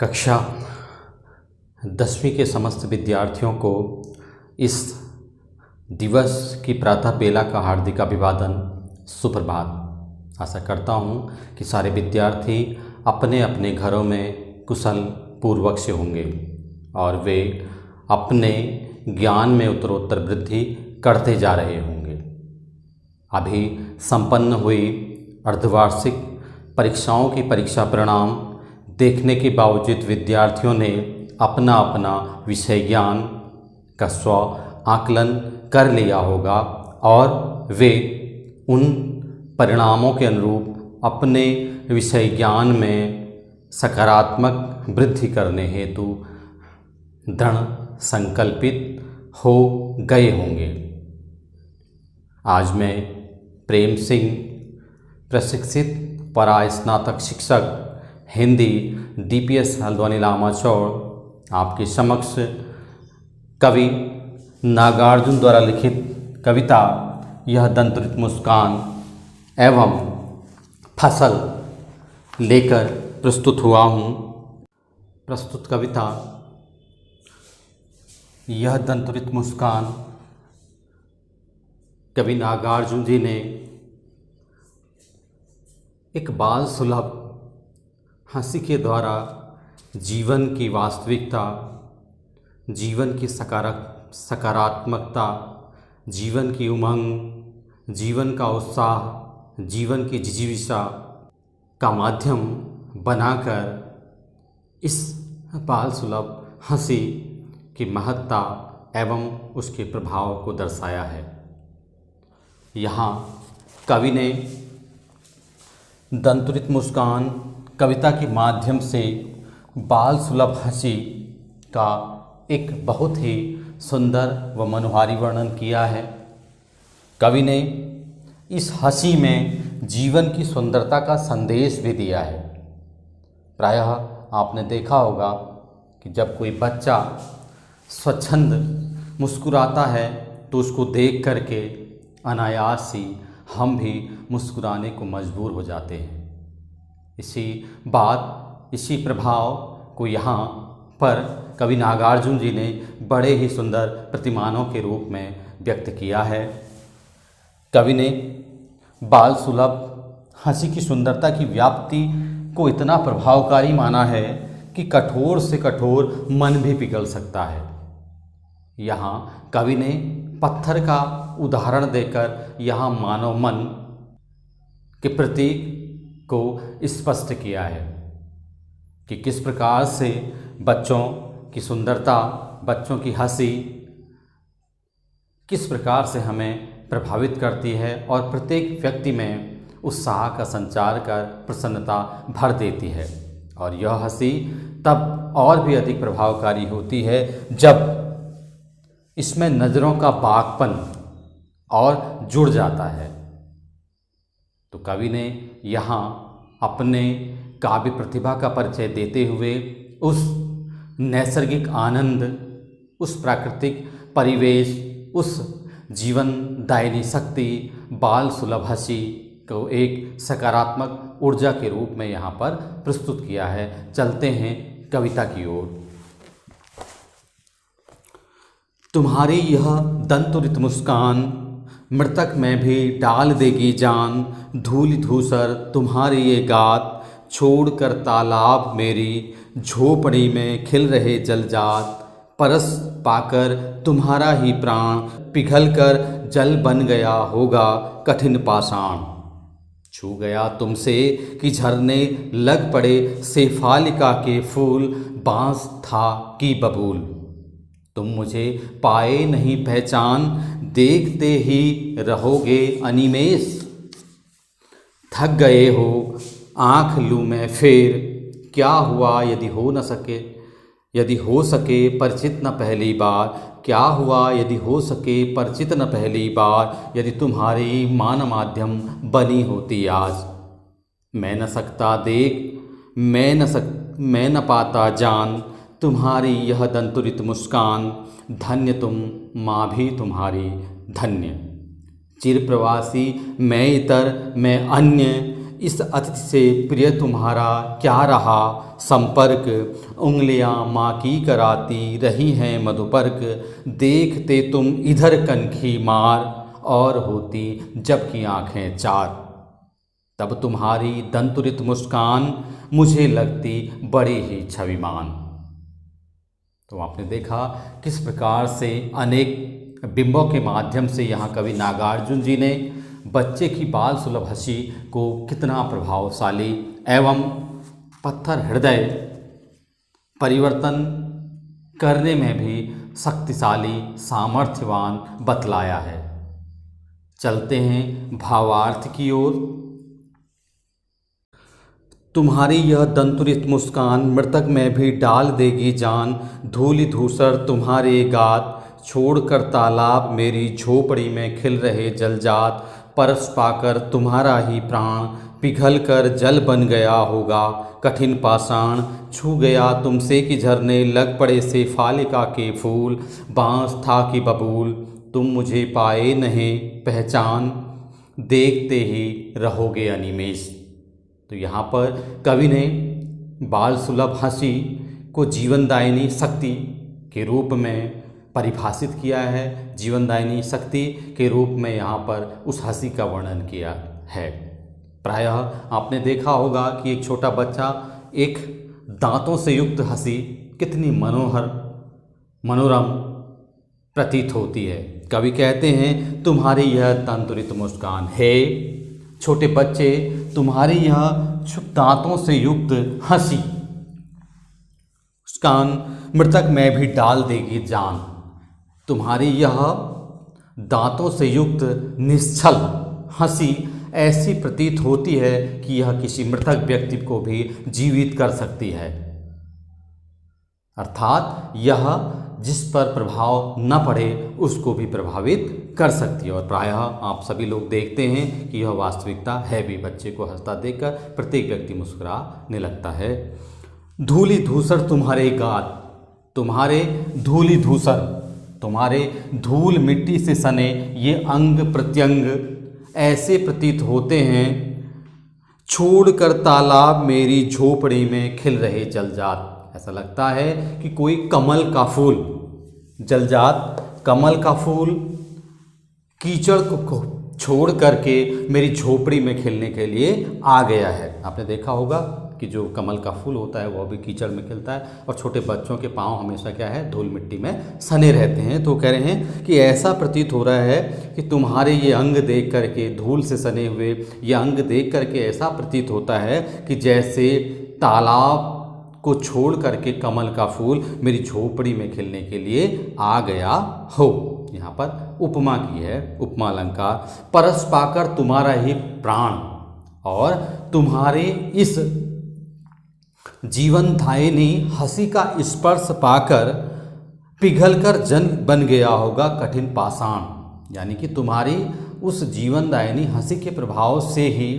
कक्षा 10वीं के समस्त विद्यार्थियों को इस दिवस की प्रातः बेला का हार्दिक अभिवादन, सुप्रभात। आशा करता हूँ कि सारे विद्यार्थी अपने अपने घरों में कुशल पूर्वक से होंगे और वे अपने ज्ञान में उत्तरोत्तर वृद्धि करते जा रहे होंगे। अभी संपन्न हुई अर्धवार्षिक परीक्षाओं की परीक्षा परिणाम देखने के बावजूद विद्यार्थियों ने अपना अपना विषय ज्ञान का स्व आकलन कर लिया होगा और वे उन परिणामों के अनुरूप अपने विषय ज्ञान में सकारात्मक वृद्धि करने हेतु दृढ़ संकल्पित हो गए होंगे। आज मैं प्रेम सिंह, प्रशिक्षित परास्नातक शिक्षक हिंदी DPS हल्द्वानी लामाचौड़, आपके समक्ष कवि नागार्जुन द्वारा लिखित कविता यह दंतरित मुस्कान एवं फसल लेकर प्रस्तुत हुआ हूँ। प्रस्तुत कविता यह दंतरित मुस्कान कवि नागार्जुन जी ने एक बाल सुलभ हंसी के द्वारा जीवन की वास्तविकता, जीवन की सकारात्मकता, जीवन की उमंग, जीवन का उत्साह, जीवन की जिजीविषा का माध्यम बनाकर इस बाल सुलभ हंसी की महत्ता एवं उसके प्रभाव को दर्शाया है। यहाँ कवि ने दंतरित मुस्कान कविता के माध्यम से बाल सुलभ हंसी का एक बहुत ही सुंदर व मनोहारी वर्णन किया है। कवि ने इस हंसी में जीवन की सुंदरता का संदेश भी दिया है। प्रायः आपने देखा होगा कि जब कोई बच्चा स्वच्छंद मुस्कुराता है तो उसको देख करके अनायास ही हम भी मुस्कुराने को मजबूर हो जाते हैं। इसी प्रभाव को यहाँ पर कवि नागार्जुन जी ने बड़े ही सुंदर प्रतिमानों के रूप में व्यक्त किया है। कवि ने बाल सुलभ हंसी की सुंदरता की व्याप्ति को इतना प्रभावकारी माना है कि कठोर से कठोर मन भी पिघल सकता है। यहाँ कवि ने पत्थर का उदाहरण देकर यहाँ मानव मन के प्रतीक को स्पष्ट किया है कि किस प्रकार से बच्चों की सुंदरता, बच्चों की हंसी किस प्रकार से हमें प्रभावित करती है और प्रत्येक व्यक्ति में उत्साह का संचार कर प्रसन्नता भर देती है। और यह हंसी तब और भी अधिक प्रभावकारी होती है जब इसमें नज़रों का बागपन और जुड़ जाता है। तो कवि ने यहाँ अपने काव्य प्रतिभा का परिचय देते हुए उस नैसर्गिक आनंद, उस प्राकृतिक परिवेश, उस जीवन दायिनी शक्ति बाल सुलभ हंसी को एक सकारात्मक ऊर्जा के रूप में यहाँ पर प्रस्तुत किया है। चलते हैं कविता की ओर। तुम्हारी यह दंतरित मुस्कान मृतक में भी डाल देगी जान, धूल धूसर तुम्हारी ये गात छोड़कर तालाब मेरी झोपड़ी में खिल रहे जलजात, परस पाकर तुम्हारा ही प्राण पिघल कर जल बन गया होगा कठिन पाषाण। छू गया तुमसे कि झरने लग पड़े शेफालिका के फूल, बांस था कि बबूल। तुम मुझे पाए नहीं पहचान, देखते ही रहोगे अनिमेष। थक गए हो आँख लूँ मैं फेर, क्या हुआ यदि हो सके परिचित न पहली बार। क्या हुआ यदि हो सके परिचित न पहली बार, यदि तुम्हारी मान माध्यम बनी होती आज। मैं न सकता देख, मैं न पाता जान, तुम्हारी यह दंतरित मुस्कान, धन्य तुम माँ भी तुम्हारी धन्य। चिर प्रवासी मैं इतर मैं अन्य, इस अतिथि से प्रिय तुम्हारा क्या रहा संपर्क, उंगलियां माँ की कराती रही हैं मधुपर्क, देखते तुम इधर कनखी मार और होती जबकि आंखें चार, तब तुम्हारी दंतुरित मुस्कान मुझे लगती बड़ी ही छविमान। तो आपने देखा किस प्रकार से अनेक बिंबों के माध्यम से यहाँ कवि नागार्जुन जी ने बच्चे की बाल सुलभ हंसी को कितना प्रभावशाली एवं पत्थर हृदय परिवर्तन करने में भी शक्तिशाली सामर्थ्यवान बतलाया है। चलते हैं भावार्थ की ओर। तुम्हारी यह दंतुरित मुस्कान मृतक में भी डाल देगी जान, धूलि धूसर तुम्हारे गात छोड़कर तालाब मेरी झोपड़ी में खिल रहे जलजात, परस पाकर तुम्हारा ही प्राण पिघल कर जल बन गया होगा कठिन पाषाण, छू गया तुमसे कि झरने लग पड़े से फालिका के फूल, बांस था कि बबूल तुम मुझे पाए नहीं पहचान, देखते ही रहोगे अनिमेष। तो यहाँ पर कवि ने बाल सुलभ हंसी को जीवनदायिनी शक्ति के रूप में परिभाषित किया है। जीवनदायिनी शक्ति के रूप में यहाँ पर उस हंसी का वर्णन किया है। प्रायः आपने देखा होगा कि एक छोटा बच्चा एक दांतों से युक्त हंसी कितनी मनोरम प्रतीत होती है। कवि कहते हैं तुम्हारी यह दंतुरित मुस्कान है, छोटे बच्चे तुम्हारी यह दांतों से युक्त हंसी मुस्कान मृतक में भी डाल देगी जान। तुम्हारी यह दांतों से युक्त निश्चल हंसी ऐसी प्रतीत होती है कि यह किसी मृतक व्यक्ति को भी जीवित कर सकती है, अर्थात यह जिस पर प्रभाव न पड़े उसको भी प्रभावित कर सकती है। और प्रायः आप सभी लोग देखते हैं कि यह वास्तविकता है भी। बच्चे को हंसता देखकर प्रत्येक व्यक्ति मुस्कुराने लगता है। धूलि धूसर तुम्हारे गात, तुम्हारे धूलि धूसर तुम्हारे धूल मिट्टी से सने ये अंग प्रत्यंग ऐसे प्रतीत होते हैं, छोड़कर तालाब मेरी झोपड़ी में खिल रहे जलजात। ऐसा लगता है कि कोई कमल का फूल, जलजात कमल का फूल कीचड़ को छोड़ करके मेरी झोपड़ी में खिलने के लिए आ गया है। आपने देखा होगा कि जो कमल का फूल होता है वह भी कीचड़ में खिलता है और छोटे बच्चों के पांव हमेशा क्या है, धूल मिट्टी में सने रहते हैं। तो कह रहे हैं कि ऐसा प्रतीत हो रहा है कि तुम्हारे ये अंग देख करके, धूल से सने हुए ये अंग देख करके ऐसा प्रतीत होता है कि जैसे तालाब को छोड़ करके कमल का फूल मेरी झोपड़ी में खिलने के लिए आ गया हो। यहाँ पर उपमा की है, उपमा अलंकार। परस पाकर तुम्हारा ही प्राण, और तुम्हारे इस जीवनदायिनी हंसी का स्पर्श पाकर पिघलकर जन बन गया होगा कठिन पाषाण। यानी कि तुम्हारी उस जीवनदायिनी हंसी के प्रभाव से ही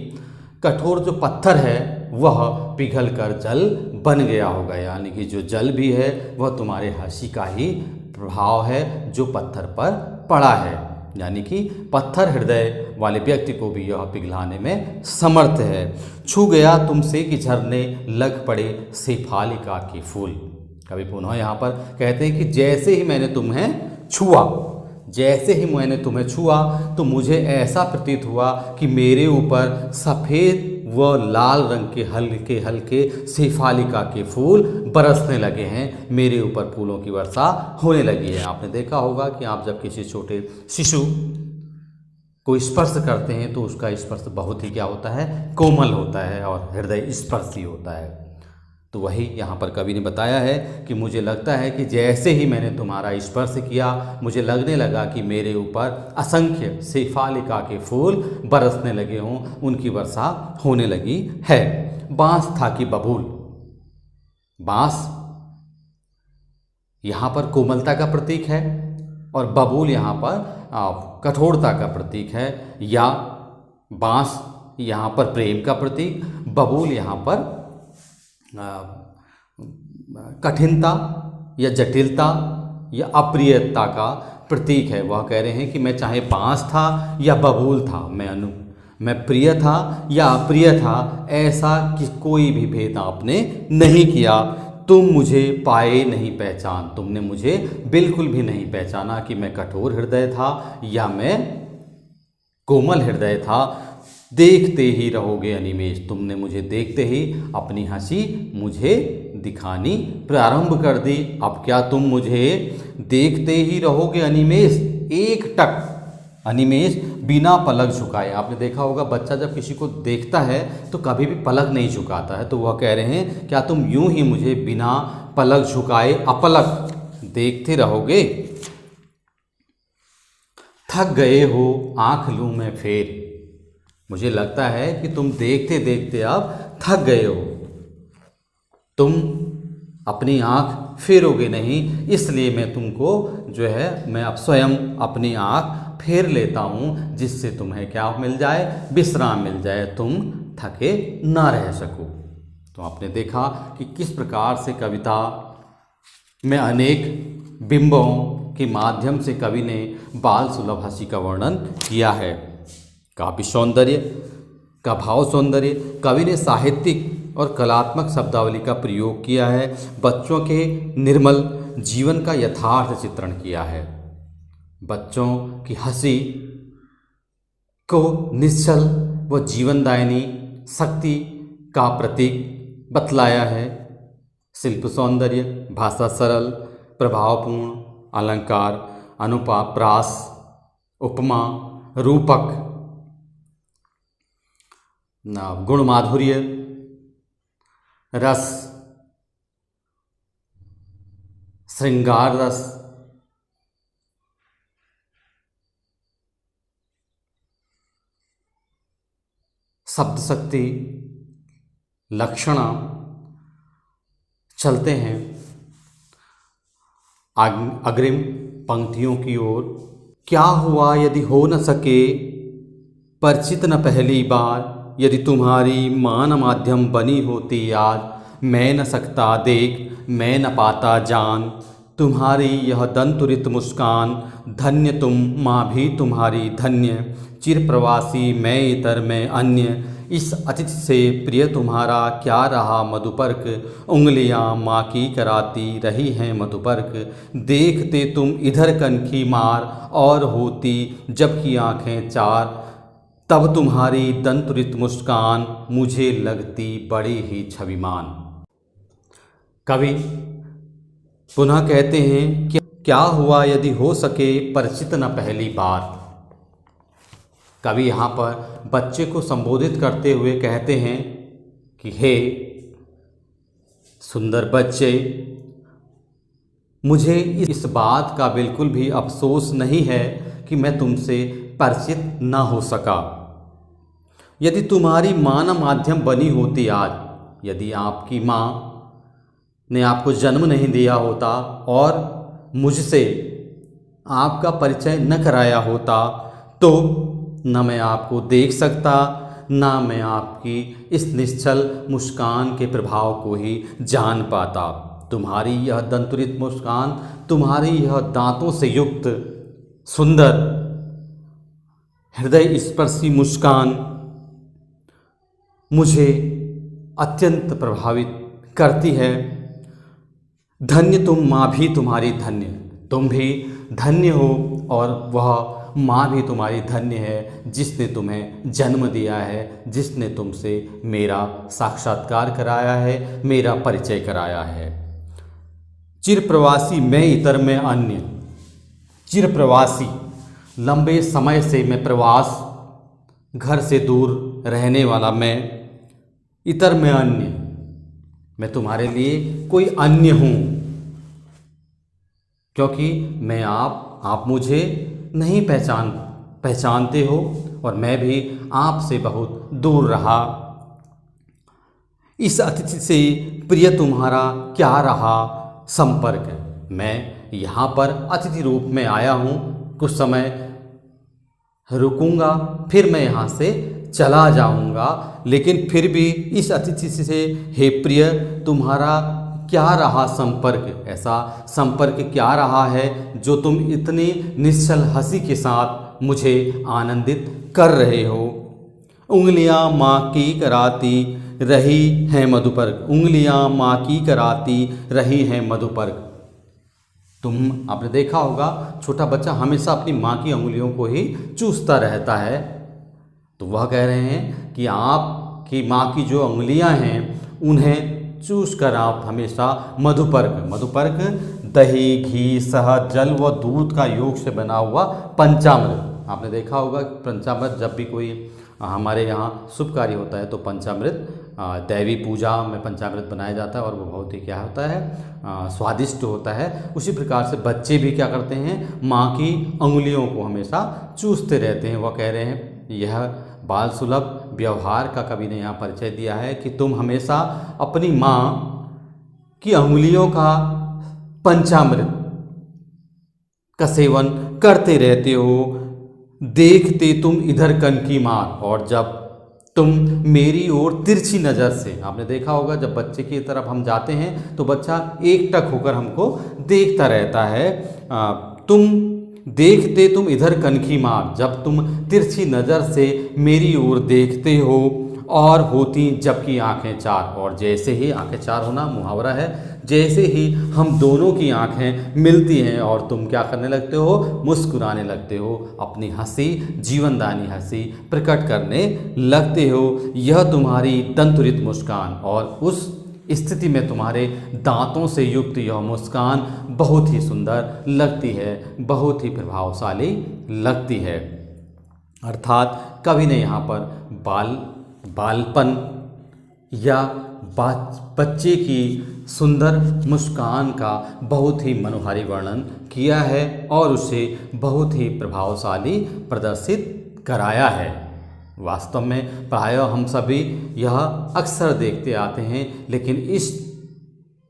कठोर जो पत्थर है वह पिघलकर जल बन गया होगा। यानी कि जो जल भी है वह तुम्हारे हंसी का ही प्रभाव है जो पत्थर पर पड़ा है। यानी कि पत्थर हृदय वाले व्यक्ति को भी यह पिघलाने में समर्थ है। छू गया तुमसे कि झरने लग पड़े शेफालिका के फूल। कवि पुनः यहाँ पर कहते हैं कि जैसे ही मैंने तुम्हें छुआ, जैसे ही मैंने तुम्हें छुआ तो मुझे ऐसा प्रतीत हुआ कि मेरे ऊपर सफ़ेद व लाल रंग के हल्के हल्के शेफालिका के फूल बरसने लगे हैं, मेरे ऊपर फूलों की वर्षा होने लगी है। आपने देखा होगा कि आप जब किसी छोटे शिशु को स्पर्श करते हैं तो उसका स्पर्श बहुत ही क्या होता है, कोमल होता है और हृदय स्पर्शी होता है। तो वही यहाँ पर कवि ने बताया है कि मुझे लगता है कि जैसे ही मैंने तुम्हारा स्पर्श किया मुझे लगने लगा कि मेरे ऊपर असंख्य शेफालिका के फूल बरसने लगे हों, उनकी वर्षा होने लगी है। बांस था कि बबूल, बांस यहाँ पर कोमलता का प्रतीक है और बबूल यहाँ पर कठोरता का प्रतीक है। या बांस यहाँ पर प्रेम का प्रतीक, बबूल यहाँ पर कठिनता या जटिलता या अप्रियता का प्रतीक है। वह कह रहे हैं कि मैं चाहे बांस था या बबूल था, मैं प्रिय था या अप्रिय था, ऐसा कि कोई भी भेद आपने नहीं किया। तुम मुझे पाए नहीं पहचान, तुमने मुझे बिल्कुल भी नहीं पहचाना कि मैं कठोर हृदय था या मैं कोमल हृदय था। देखते ही रहोगे अनिमेष, तुमने मुझे देखते ही अपनी हंसी मुझे दिखानी प्रारंभ कर दी। अब क्या तुम मुझे देखते ही रहोगे अनिमेष, एक टक अनिमेष बिना पलक झुकाए। आपने देखा होगा बच्चा जब किसी को देखता है तो कभी भी पलक नहीं झुकाता है, तो वह कह रहे हैं क्या तुम यूं ही मुझे बिना पलक झुकाए अपलक देखते रहोगे। थक गए हो आंख लूं मैं फेर, मुझे लगता है कि तुम देखते देखते अब थक गए हो, तुम अपनी आंख फेरोगे नहीं, इसलिए मैं तुमको जो है मैं अब स्वयं अपनी आंख फेर लेता हूँ, जिससे तुम्हें क्या मिल जाए, विश्राम मिल जाए, तुम थके ना रह सको। तो आपने देखा कि किस प्रकार से कविता में अनेक बिंबों के माध्यम से कवि ने बाल सुलभ हंसी का वर्णन किया है। काव्य सौंदर्य का भाव सौंदर्य, कवि ने साहित्यिक और कलात्मक शब्दावली का प्रयोग किया है, बच्चों के निर्मल जीवन का यथार्थ चित्रण किया है, बच्चों की हंसी को निश्चल व जीवनदायिनी शक्ति का प्रतीक बतलाया है। शिल्प सौंदर्य, भाषा सरल प्रभावपूर्ण, अलंकार अनुप्रास उपमा रूपक, गुण माधुर्य रस श्रृंगार रस, शब्द शक्ति, लक्षणा। चलते हैं अग्रिम पंक्तियों की ओर। क्या हुआ यदि हो न सके परिचित न पहली बार, यदि तुम्हारी मान माध्यम बनी होती याद, मैं न सकता देख मैं न पाता जान, तुम्हारी यह दंतुरित मुस्कान, धन्य तुम माँ भी तुम्हारी धन्य, चिर प्रवासी मैं इतर मैं अन्य, इस अतिथि से प्रिय तुम्हारा क्या रहा मधुपर्क, उंगलियां माँ की कराती रही हैं मधुपर्क, देखते तुम इधर कनखी मार और होती जबकि आँखें चार, तब तुम्हारी दंतुरित मुस्कान मुझे लगती बड़ी ही छविमान। कवि पुनः कहते हैं कि क्या हुआ यदि हो सके परिचित न पहली बार। कवि यहाँ पर बच्चे को संबोधित करते हुए कहते हैं कि हे सुंदर बच्चे, मुझे इस बात का बिल्कुल भी अफसोस नहीं है कि मैं तुमसे परिचित न हो सका। यदि तुम्हारी माँ न माध्यम बनी होती आज, यदि आपकी माँ ने आपको जन्म नहीं दिया होता और मुझसे आपका परिचय न कराया होता, तो न मैं आपको देख सकता, ना मैं आपकी इस निश्चल मुस्कान के प्रभाव को ही जान पाता। तुम्हारी यह दंतुरित मुस्कान, तुम्हारी यह दांतों से युक्त सुंदर हृदय स्पर्शी मुस्कान मुझे अत्यंत प्रभावित करती है। धन्य तुम माँ भी तुम्हारी धन्य, तुम भी धन्य हो और वह माँ भी तुम्हारी धन्य है जिसने तुम्हें जन्म दिया है, जिसने तुमसे मेरा साक्षात्कार कराया है, मेरा परिचय कराया है। चिर प्रवासी मैं इतर में अन्य, चिर प्रवासी लंबे समय से मैं प्रवास घर से दूर रहने वाला मैं, इतर में अन्य मैं तुम्हारे लिए कोई अन्य हूँ, क्योंकि मैं आप मुझे नहीं पहचानते हो और मैं भी आपसे बहुत दूर रहा। इस अतिथि से प्रिय तुम्हारा क्या रहा संपर्क। मैं यहाँ पर अतिथि रूप में आया हूँ, कुछ समय रुकूंगा, फिर मैं यहाँ से चला जाऊंगा, लेकिन फिर भी इस अतिथि से हे प्रिय तुम्हारा क्या रहा संपर्क, ऐसा संपर्क क्या रहा है जो तुम इतनी निश्चल हंसी के साथ मुझे आनंदित कर रहे हो। उंगलियां माँ की कराती रही हैं मधुपर्क, उंगलियां माँ की कराती रही हैं मधुपर्क। आपने देखा होगा छोटा बच्चा हमेशा अपनी माँ की उंगलियों को ही चूसता रहता है। तो वह कह रहे हैं कि आपकी माँ की जो उंगलियां हैं उन्हें चूस कर आप हमेशा मधुपर्क, मधुपर्क दही, घी, शहद, जल व दूध का योग से बना हुआ पंचामृत। आपने देखा होगा पंचामृत जब भी कोई हमारे यहाँ शुभ कार्य होता है तो पंचामृत दैवी पूजा में पंचामृत बनाया जाता है और वो बहुत ही क्या होता है, स्वादिष्ट होता है। उसी प्रकार से बच्चे भी क्या करते हैं, माँ की उंगलियों को हमेशा चूसते रहते हैं। वह कह रहे हैं यह बाल सुलभ व्यवहार का कवि ने यहाँ परिचय दिया है कि तुम हमेशा अपनी माँ की उंगलियों का पंचामृत का सेवन करते रहते हो। देखते तुम इधर कनकी मार, और जब तुम मेरी ओर तिरछी नज़र से, आपने देखा होगा जब बच्चे की तरफ हम जाते हैं तो बच्चा एकटक होकर हमको देखता रहता है। देखते तुम इधर कनखी मार, जब तुम तिरछी नज़र से मेरी ओर देखते हो, और होती जबकि आंखें चार। और जैसे ही आंखें चार होना मुहावरा है, जैसे ही हम दोनों की आंखें मिलती हैं और तुम क्या करने लगते हो, मुस्कुराने लगते हो, अपनी हंसी, जीवनदानी हंसी प्रकट करने लगते हो। यह तुम्हारी दंतुरित मुस्कान, और उस स्थिति में तुम्हारे दांतों से युक्त यह मुस्कान बहुत ही सुंदर लगती है, बहुत ही प्रभावशाली लगती है। अर्थात कवि ने यहाँ पर बालपन या बच्चे की सुंदर मुस्कान का बहुत ही मनोहारी वर्णन किया है और उसे बहुत ही प्रभावशाली प्रदर्शित कराया है। वास्तव में प्रायः हम सभी यह अक्सर देखते आते हैं, लेकिन इस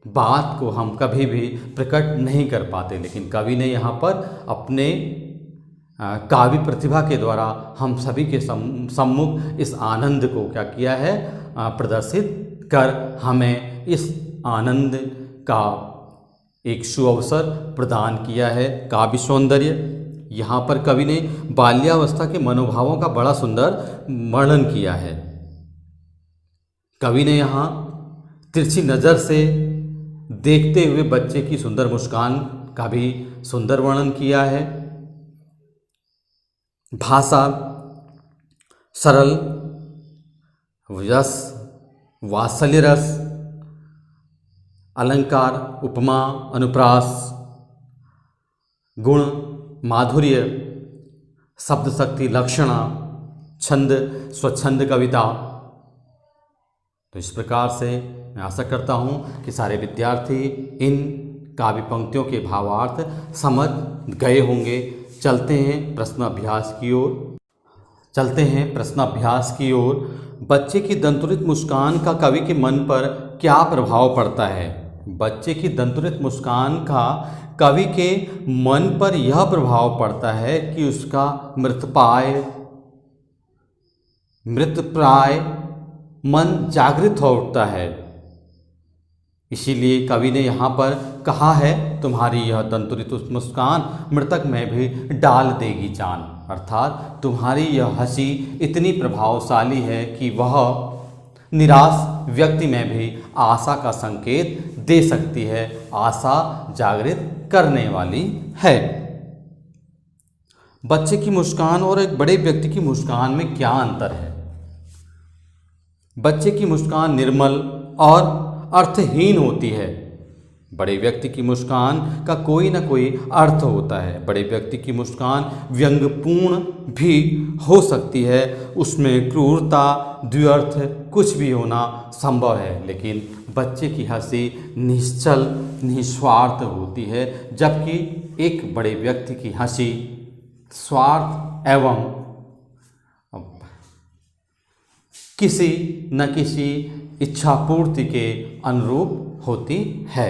बात को हम कभी भी प्रकट नहीं कर पाते। लेकिन कवि ने यहाँ पर अपने काव्य प्रतिभा के द्वारा हम सभी के सम्मुख इस आनंद को क्या किया है, प्रदर्शित कर हमें इस आनंद का एक सुअवसर प्रदान किया है। काव्य सौंदर्य, यहाँ पर कवि ने बाल्यावस्था के मनोभावों का बड़ा सुंदर वर्णन किया है। कवि ने यहाँ तिरछी नज़र से देखते हुए बच्चे की सुंदर मुस्कान का भी सुंदर वर्णन किया है। भाषा सरल, यश, वात्सल्य रस, अलंकार, उपमा, अनुप्रास, गुण, माधुर्य, शब्द शक्ति, लक्षणा, छंद, स्वच्छंद कविता। तो इस प्रकार से मैं आशा करता हूँ कि सारे विद्यार्थी इन काव्य पंक्तियों के भावार्थ समझ गए होंगे। चलते हैं प्रश्नाभ्यास की ओर। बच्चे की दंतुरित मुस्कान का कवि के मन पर क्या प्रभाव पड़ता है? बच्चे की दंतुरित मुस्कान का कवि के मन पर यह प्रभाव पड़ता है कि उसका मृतप्राय मन जागृत हो उठता है। इसीलिए कवि ने यहाँ पर कहा है, तुम्हारी यह दंतुरित मुस्कान मृतक में भी डाल देगी जान। अर्थात तुम्हारी यह हंसी इतनी प्रभावशाली है कि वह निराश व्यक्ति में भी आशा का संकेत दे सकती है, आशा जागृत करने वाली है। बच्चे की मुस्कान और एक बड़े व्यक्ति की मुस्कान में क्या अंतर है? बच्चे की मुस्कान निर्मल और अर्थहीन होती है। बड़े व्यक्ति की मुस्कान का कोई ना कोई अर्थ होता है। बड़े व्यक्ति की मुस्कान व्यंग्यपूर्ण भी हो सकती है, उसमें क्रूरता, द्व्यर्थ कुछ भी होना संभव है। लेकिन बच्चे की हंसी निश्चल, निस्वार्थ होती है, जबकि एक बड़े व्यक्ति की हंसी स्वार्थ एवं किसी न किसी इच्छा पूर्ति के अनुरूप होती है।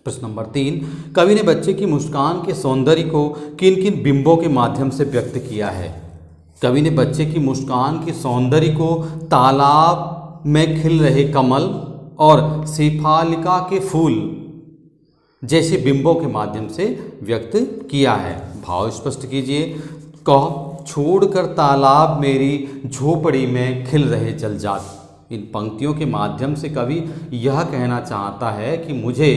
प्रश्न नंबर 3, कवि ने बच्चे की मुस्कान के सौंदर्य को किन किन बिंबों के माध्यम से व्यक्त किया है? कवि ने बच्चे की मुस्कान के सौंदर्य को तालाब में खिल रहे कमल और शेफालिका के फूल जैसे बिंबों के माध्यम से व्यक्त किया है। भाव स्पष्ट कीजिए। क छोड़कर तालाब मेरी झोपड़ी में खिल रहे जलजात। इन पंक्तियों के माध्यम से कवि यह कहना चाहता है कि मुझे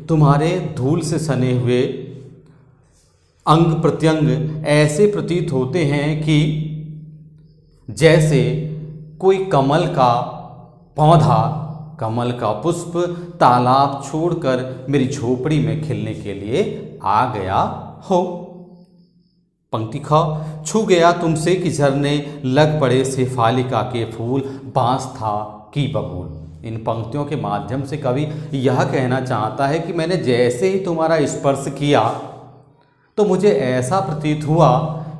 तुम्हारे धूल से सने हुए अंग प्रत्यंग ऐसे प्रतीत होते हैं कि जैसे कोई कमल का पौधा, कमल का पुष्प तालाब छोड़कर मेरी झोपड़ी में खिलने के लिए आ गया हो। पंक्ति ख, छू गया तुमसे कि झरने लग पड़े शेफालिका के फूल, बांस था की बबूल। इन पंक्तियों के माध्यम से कवि यह कहना चाहता है कि मैंने जैसे ही तुम्हारा स्पर्श किया तो मुझे ऐसा प्रतीत हुआ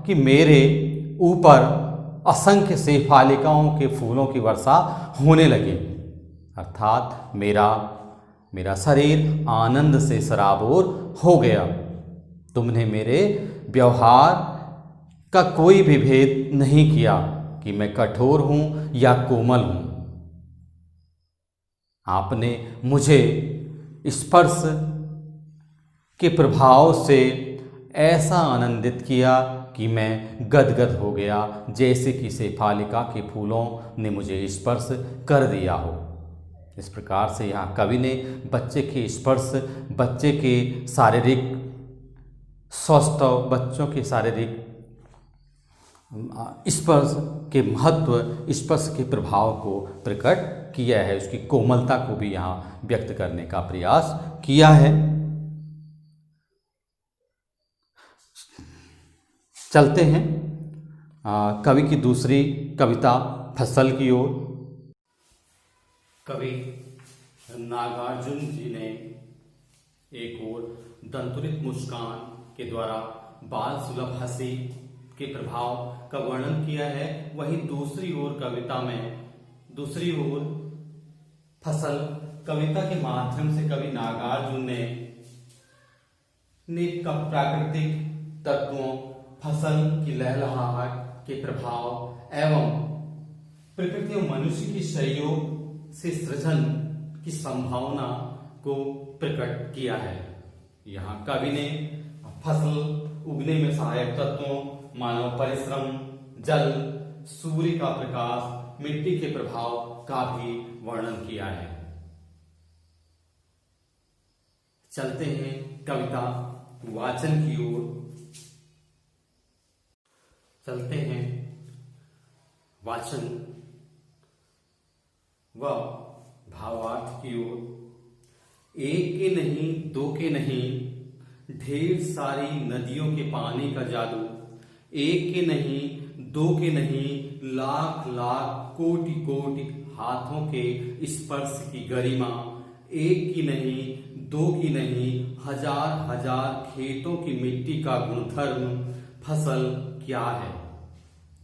कि मेरे ऊपर असंख्य शेफालिकाओं के फूलों की वर्षा होने लगी, अर्थात मेरा शरीर आनंद से सराबोर हो गया। तुमने मेरे व्यवहार का कोई भी भेद नहीं किया कि मैं कठोर हूं या कोमल हूं। आपने मुझे स्पर्श के प्रभाव से ऐसा आनंदित किया कि मैं गदगद हो गया, जैसे कि शेफालिका के फूलों ने मुझे स्पर्श कर दिया हो। इस प्रकार से यहाँ कवि ने बच्चे के स्पर्श, बच्चे के शारीरिक स्वास्थ्य, बच्चों के शारीरिक स्पर्श के महत्व, स्पर्श के प्रभाव को प्रकट किया है, उसकी कोमलता को भी यहाँ व्यक्त करने का प्रयास किया है। चलते हैं कवि की दूसरी कविता फसल की ओर। कवि नागार्जुन जी ने एक ओर दंतुरित मुस्कान के द्वारा बाल सुलभ हंसी के प्रभाव का वर्णन किया है, वहीं दूसरी ओर कविता में दूसरी ओर फसल कविता के माध्यम से कवि नागार्जुन ने प्राकृतिक तत्वों, फसल की लहलहाहट के प्रभाव एवं प्रकृति और मनुष्य की सहयोग से सृजन की संभावना को प्रकट किया है। यहाँ कवि ने फसल उगने में सहायक तत्वों, मानव परिश्रम, जल, सूर्य का प्रकाश, मिट्टी के प्रभाव का भी वर्णन किया है। चलते हैं कविता वाचन की ओर। चलते हैं वाचन व भावार्थ की ओर। एक के नहीं, दो के नहीं, ढेर सारी नदियों के पानी का जादू। एक के नहीं, दो के नहीं, लाख लाख कोटि कोटि हाथों के स्पर्श की गरिमा। एक की नहीं, दो की नहीं, हजार हजार खेतों की मिट्टी का गुणधर्म फसल क्या है।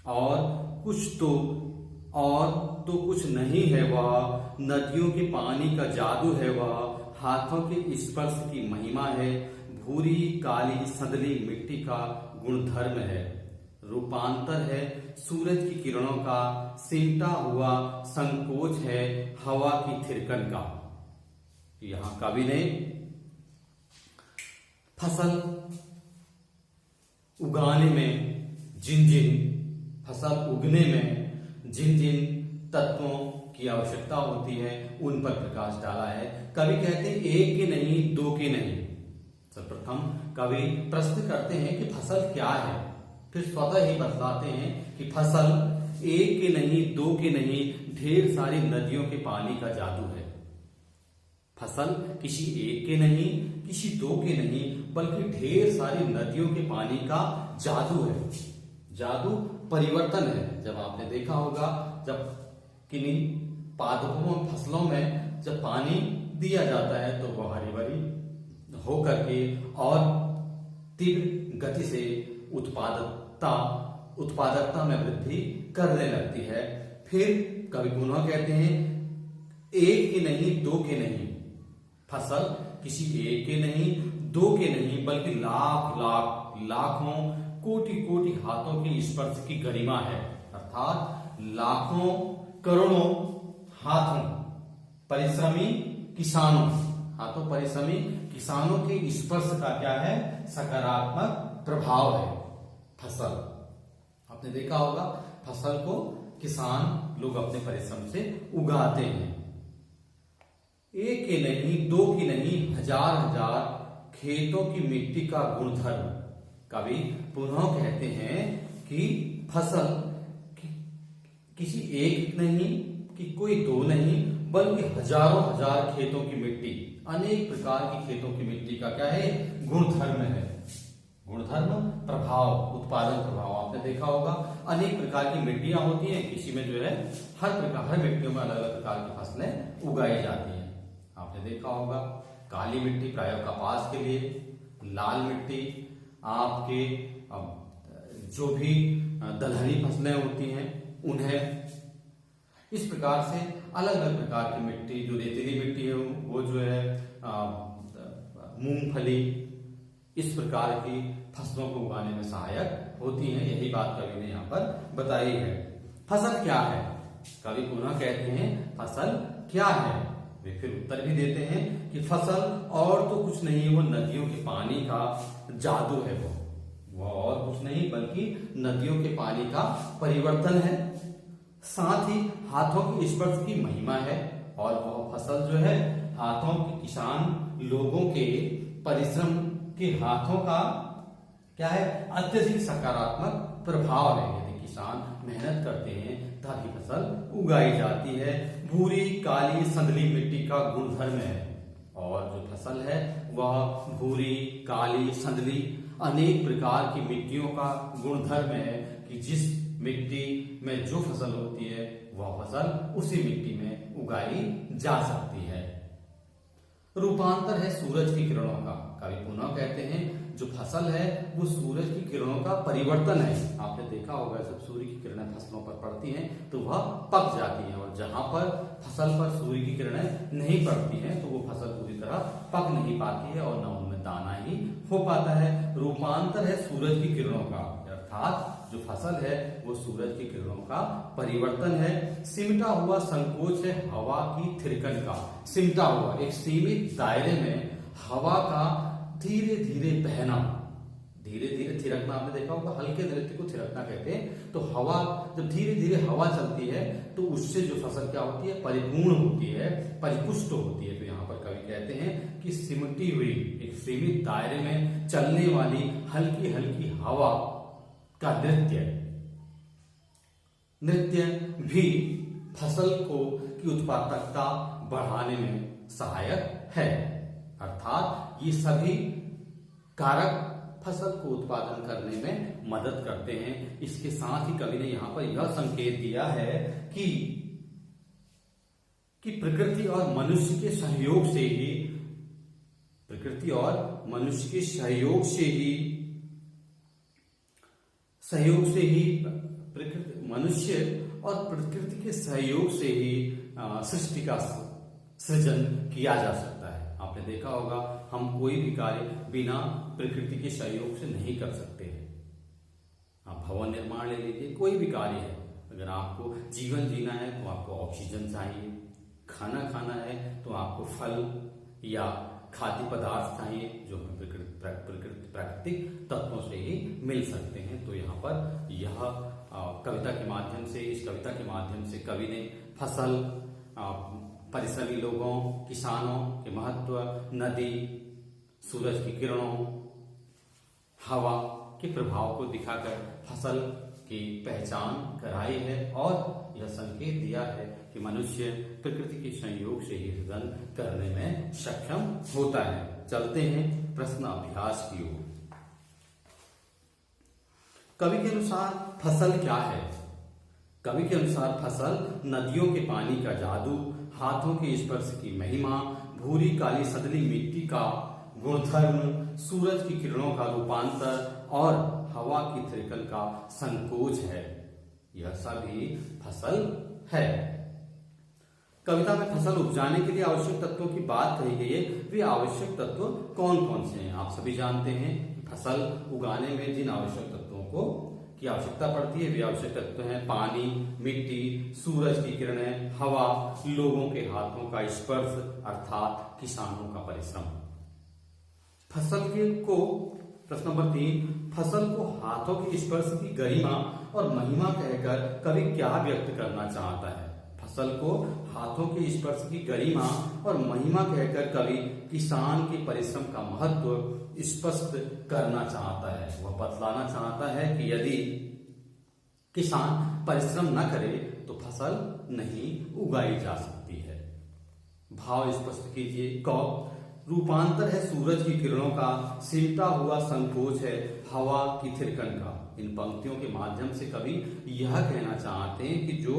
और कुछ नहीं है वह, नदियों के पानी का जादू है वह, हाथों के स्पर्श की महिमा है, भूरी काली संदली मिट्टी का गुणधर्म है, रूपांतर है सूरज की किरणों का, सिमटा हुआ संकोच है हवा की थिरकन का। यहाँ कवि ने फसल उगाने में फसल उगने में जिन जिन तत्वों की आवश्यकता होती है उन पर प्रकाश डाला है। कवि कहते हैं एक के नहीं, दो के नहीं। सर्वप्रथम कवि प्रश्न करते हैं कि फसल क्या है, फिर स्वतः ही बतलाते हैं कि फसल एक के नहीं, दो के नहीं, ढेर सारी नदियों के पानी का जादू है। फसल किसी एक के नहीं, किसी दो के नहीं, बल्कि ढेर सारी नदियों के पानी का जादू है। जादू परिवर्तन है। जब आपने देखा होगा, जब किन्हीं पादपों, फसलों में जब पानी दिया जाता है तो वह हरी भरी होकर के और तीव्र गति से उत्पादकता में वृद्धि करने लगती है। फिर कवि पुनः कहते हैं एक के नहीं, दो के नहीं, फसल किसी एक के नहीं, दो के नहीं, बल्कि लाख लाख लाखों कोटि कोटि हाथों के स्पर्श की गरिमा है। अर्थात लाखों करोड़ों हाथों परिश्रमी किसानों, हाथों परिश्रमी किसानों के स्पर्श का क्या है, सकारात्मक प्रभाव है फसल। आपने देखा होगा फसल को किसान लोग अपने परिश्रम से उगाते हैं। एक की नहीं, दो की नहीं, हजार हजार खेतों की मिट्टी का गुणधर्म। कवि पुनः कहते हैं कि फसल किसी एक नहीं, कि कोई दो नहीं, बल्कि हजारों हजार खेतों की मिट्टी, अनेक प्रकार की खेतों की मिट्टी का क्या है, गुणधर्म है। गुणधर्म प्रभाव, उत्पादन प्रभाव। आपने देखा होगा अनेक प्रकार की मिट्टियां होती हैं, किसी में जो है हर मिट्टियों में अलग अलग प्रकार की फसलें उगाई जाती हैं। आपने देखा होगा काली मिट्टी प्रायः कपास के लिए, लाल मिट्टी आपके जो भी दलहनी फसलें होती हैं उन्हें। इस प्रकार से अलग अलग प्रकार की मिट्टी, जो रेतीली मिट्टी है वो जो है मूंगफली, इस प्रकार की फसलों को उगाने में सहायक होती हैं। यही बात कवि ने यहाँ पर बताई है। फसल क्या है? कवि पुनः कहते हैं फसल क्या है? वे फिर उत्तर भी देते हैं कि फसल और तो कुछ नहीं, वो नदियों के पानी का जादू है। वो और कुछ नहीं बल्कि नदियों के पानी का परिवर्तन है, साथ ही हाथों की स्पर्श की महिमा है। और वह फसल जो है हाथों के किसान लोगों के परिश्रम के हाथों का क्या है, अत्यधिक सकारात्मक प्रभाव है। यदि किसान मेहनत करते हैं तभी फसल उगाई जाती है। भूरी काली संदली मिट्टी का गुणधर्म है, और जो फसल है वह भूरी काली संदली अनेक प्रकार की मिट्टियों का गुणधर्म है कि जिस मिट्टी में जो फसल होती है वह फसल उसी मिट्टी में उगाई जा सकती है। रूपांतर है सूरज की किरणों का। कवि पुनः कहते हैं जो फसल है वो सूरज की किरणों का परिवर्तन है। आपने देखा होगा जब सूर्य की किरणें फसलों पर पड़ती हैं तो वह पक जाती हैं, और जहां पर फसल पर सूर्य की किरणें नहीं पड़ती हैं तो वो फसल पूरी तरह पक नहीं पाती है और न उनमें दाना ही हो पाता है। रूपांतर है सूरज की किरणों का, अर्थात जो फसल है वो सूरज की किरणों का परिवर्तन है। सिमटा हुआ संकोच है हवा की थिरकन का। सिमटा हुआ एक सीमित दायरे में हवा का धीरे धीरे बहना, धीरे धीरे थिरकना। आपने देखा होगा हल्के नृत्य को थिरकना कहते हैं। तो हवा जब धीरे धीरे हवा चलती है तो उससे जो फसल क्या होती है, परिपूर्ण होती है, परिपुष्ट होती है। तो यहाँ पर कवि कहते हैं कि सिमटी हुई एक सीमित दायरे में चलने वाली हल्की हल्की हवा का नृत्य भी फसल की उत्पादकता बढ़ाने में सहायक है। अर्थात ये सभी कारक फसल को उत्पादन करने में मदद करते हैं। इसके साथ ही कवि ने यहां पर यह संकेत दिया है कि प्रकृति और मनुष्य के सहयोग से ही मनुष्य और प्रकृति के सहयोग से ही सृष्टि का सृजन किया जा सकता है। आपने देखा होगा हम कोई भी कार्य बिना प्रकृति के सहयोग से नहीं कर सकते हैं। आप भवन निर्माण ले लीजिए, कोई भी कार्य है, अगर आपको जीवन जीना है तो आपको ऑक्सीजन चाहिए, खाना खाना है तो आपको फल या खाद्य पदार्थ चाहिए जो हमें प्राकृतिक तत्वों से ही मिल सकते हैं। तो यहाँ पर यह कविता के माध्यम से, इस कविता के माध्यम से कवि ने फसल, परिश्रमी लोगों, किसानों के महत्व, नदी, सूरज की किरणों, हवा के प्रभाव को दिखाकर फसल की पहचान कराई है और यह संकेत दिया है कि मनुष्य प्रकृति के संयोग से ही सृजन करने में सक्षम होता है। चलते हैं प्रश्न अभ्यास की ओर। कवि के अनुसार फसल क्या है? कवि के अनुसार फसल नदियों के पानी का जादू, हाथों के स्पर्श की महिमा, भूरी काली सदली मिट्टी का गुणधर्म, सूरज की किरणों का रूपांतर और हवा की थिरकन का संकोच है। यह सभी फसल है। कविता में फसल उपजाने के लिए आवश्यक तत्वों की बात कही गई है। वे आवश्यक तत्व कौन कौन से हैं? आप सभी जानते हैं फसल उगाने में जिन आवश्यक तत्वों की आवश्यकता पड़ती है वे आवश्यक तत्व हैं पानी, मिट्टी, सूरज की किरणें, हवा, लोगों के हाथों का स्पर्श अर्थात किसानों का परिश्रम। प्रश्न नंबर 3, फसल को हाथों के स्पर्श की गरिमा और महिमा कहकर कवि क्या व्यक्त करना चाहता है? फसल को हाथों के स्पर्श की गरिमा और महिमा कहकर कवि किसान के परिश्रम का महत्व स्पष्ट करना चाहता है। वह बतलाना चाहता है कि यदि किसान परिश्रम न करे तो फसल नहीं उगाई जा सकती है। भाव स्पष्ट कीजिए। क, रूपांतर है सूरज की किरणों का, सिमटा हुआ संकोच है हवा की थिरकन का। इन पंक्तियों के माध्यम से कवि यह कहना चाहते हैं कि जो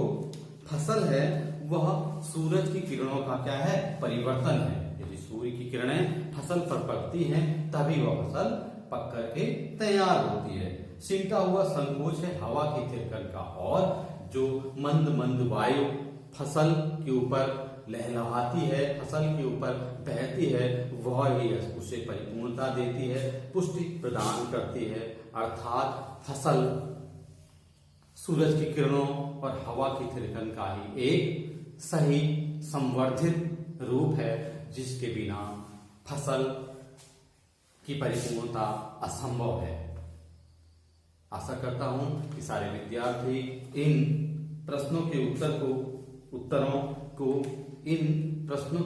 फसल है वह सूरज की किरणों का क्या है? परिवर्तन है। यदि सूर्य की किरणें फसल पर पड़ती हैं तभी वह फसल पक करके तैयार होती है। सिमटा हुआ संकोच है हवा की थिरकन का, और जो मंद मंद वायु फसल के ऊपर लहलहाती है, फसल के ऊपर बहती है, वह ही उसे परिपूर्णता देती है, पुष्टि प्रदान करती है। अर्थात फसल सूरज की किरणों और हवा की थिरकन का ही एक सही संवर्धित रूप है, जिसके बिना फसल की परिपूर्णता असंभव है। आशा करता हूं कि सारे विद्यार्थी इन प्रश्नों के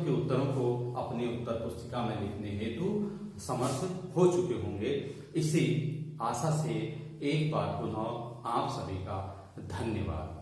उत्तरों को अपनी उत्तर पुस्तिका में लिखने हेतु समर्थ हो चुके होंगे। इसी आशा से एक बार पुनः आप सभी का धन्यवाद।